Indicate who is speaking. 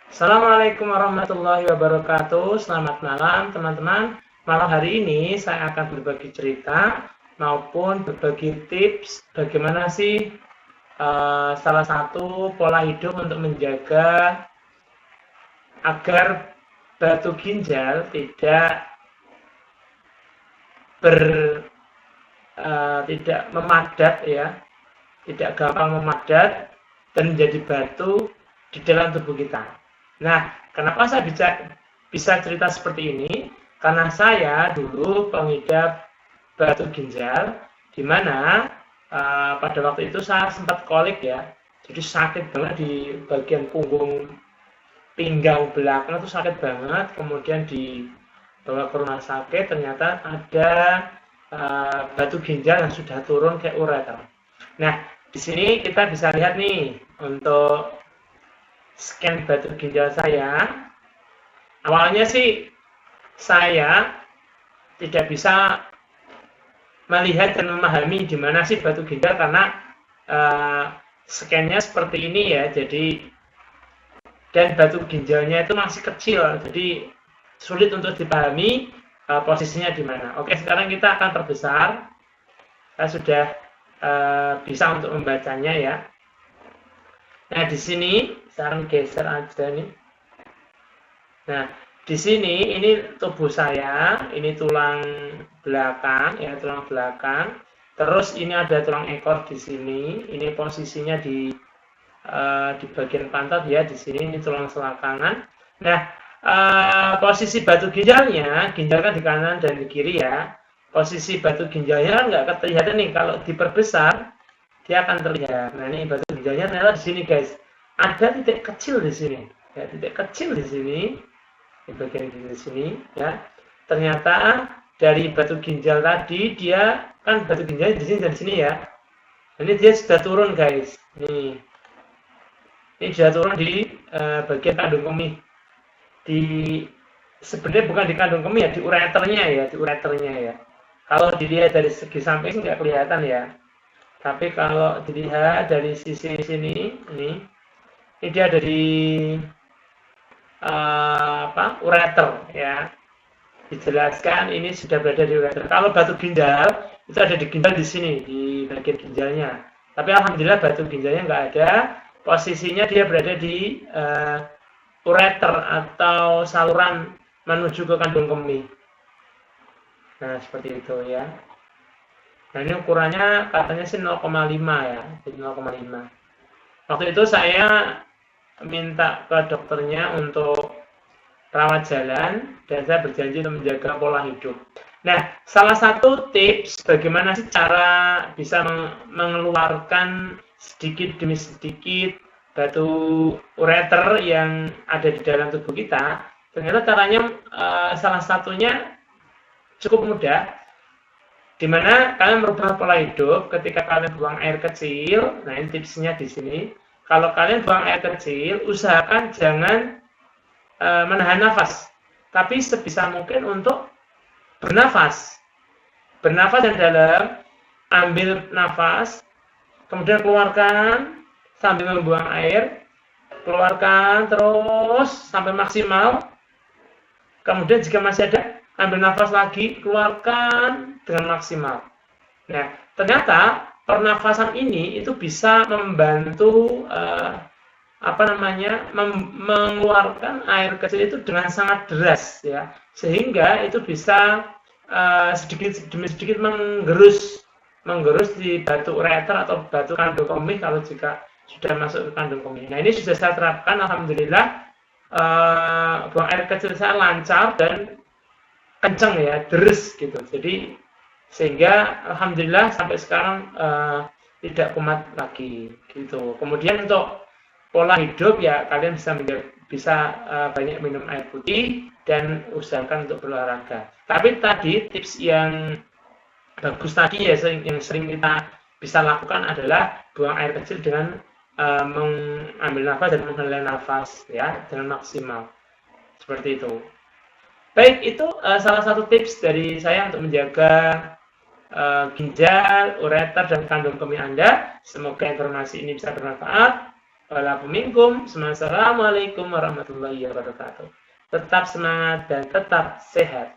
Speaker 1: Assalamualaikum warahmatullahi wabarakatuh. Selamat malam teman-teman. Malam hari ini saya akan berbagi cerita maupun berbagi tips bagaimana sih salah satu pola hidup untuk menjaga agar batu ginjal ber tidak memadat ya, tidak gampang memadat dan menjadi batu di dalam tubuh kita. Nah, kenapa saya bisa cerita seperti ini? Karena saya dulu pengidap batu ginjal, di mana pada waktu itu saya sempat kolik ya, jadi sakit banget di bagian punggung pinggang belakang itu sakit banget. Kemudian dibawa ke rumah sakit, ternyata ada batu ginjal yang sudah turun ke ureter. Nah, di sini kita bisa lihat nih untuk scan batu ginjal saya. Awalnya sih saya tidak bisa melihat dan memahami di mana sih batu ginjal karena scan-nya seperti ini ya. Jadi dan batu ginjalnya itu masih kecil, jadi sulit untuk dipahami posisinya di mana. Oke, sekarang kita akan perbesar. Saya sudah bisa untuk membacanya ya. Nah, di sini sekarang geser aja nih. Nah, di sini ini tubuh saya, ini tulang belakang ya, tulang belakang. Terus ini ada tulang ekor di sini. Ini posisinya di bagian pantat ya, di sini ini tulang selakangan. Nah, posisi batu ginjalnya, ginjal kan di kanan dan di kiri ya. Posisi batu ginjalnya kan nggak kelihatan nih, kalau diperbesar dia akan terlihat. Nah, ini batu ginjalnya ternyata di sini guys. Ada titik kecil di sini. Ya, titik kecil di sini. Di bagian di sini ya. Ternyata dari batu ginjal tadi dia kan batu ginjal di sini dan di sini ya. Ini dia sudah turun guys. Nih. Ini sudah turun di bagian kandung kemih. Sebenarnya bukan di kandung kemih ya, di ureternya ya, di ureternya ya. Kalau dilihat dari segi samping nggak kelihatan ya. Tapi kalau dilihat dari sisi sini, ini dia ada di ureter ya. Dijelaskan ini sudah berada di ureter. Kalau batu ginjal itu ada di ginjal di sini, di bagian ginjalnya. Tapi alhamdulillah batu ginjalnya nggak ada. Posisinya dia berada di ureter atau saluran menuju ke kandung kemih. Nah, seperti itu ya. Nah, ini ukurannya katanya sih 0,5 ya, jadi 0,5. Waktu itu saya minta ke dokternya untuk rawat jalan dan saya berjanji untuk menjaga pola hidup. Nah, salah satu tips bagaimana sih cara bisa mengeluarkan sedikit demi sedikit batu ureter yang ada di dalam tubuh kita, ternyata caranya salah satunya cukup mudah, di mana kalian merubah pola hidup ketika kalian buang air kecil. Nah, ini tipsnya di sini. Kalau kalian buang air kecil, usahakan jangan menahan nafas, tapi sebisa mungkin untuk bernafas. Bernafas yang dalam, ambil nafas, kemudian keluarkan sambil membuang air, keluarkan terus sampai maksimal. Kemudian jika masih ada, ambil nafas lagi, keluarkan dengan maksimal. Nah, ternyata pernafasan ini itu bisa membantu mengeluarkan air kecil itu dengan sangat deras ya, sehingga itu bisa sedikit demi sedikit menggerus di batu ureter atau batu kandung kemih kalau jika sudah masuk ke kandung kemih. Nah, ini sudah saya terapkan, alhamdulillah. Buang air kecil saya lancar dan kencang ya, deres gitu. Jadi sehingga alhamdulillah sampai sekarang tidak kumat lagi gitu. Kemudian untuk pola hidup ya, kalian bisa banyak minum air putih dan usahakan untuk berolahraga. Tapi tadi tips yang bagus tadi ya, yang sering kita bisa lakukan adalah buang air kecil dengan mengambil nafas dan menghela nafas ya dengan maksimal, seperti itu. Baik, itu salah satu tips dari saya untuk menjaga ginjal, ureter dan kandung kemih Anda. Semoga informasi ini bisa bermanfaat. Walakum minkum. Assalamualaikum warahmatullahi wabarakatuh. Tetap semangat dan tetap sehat.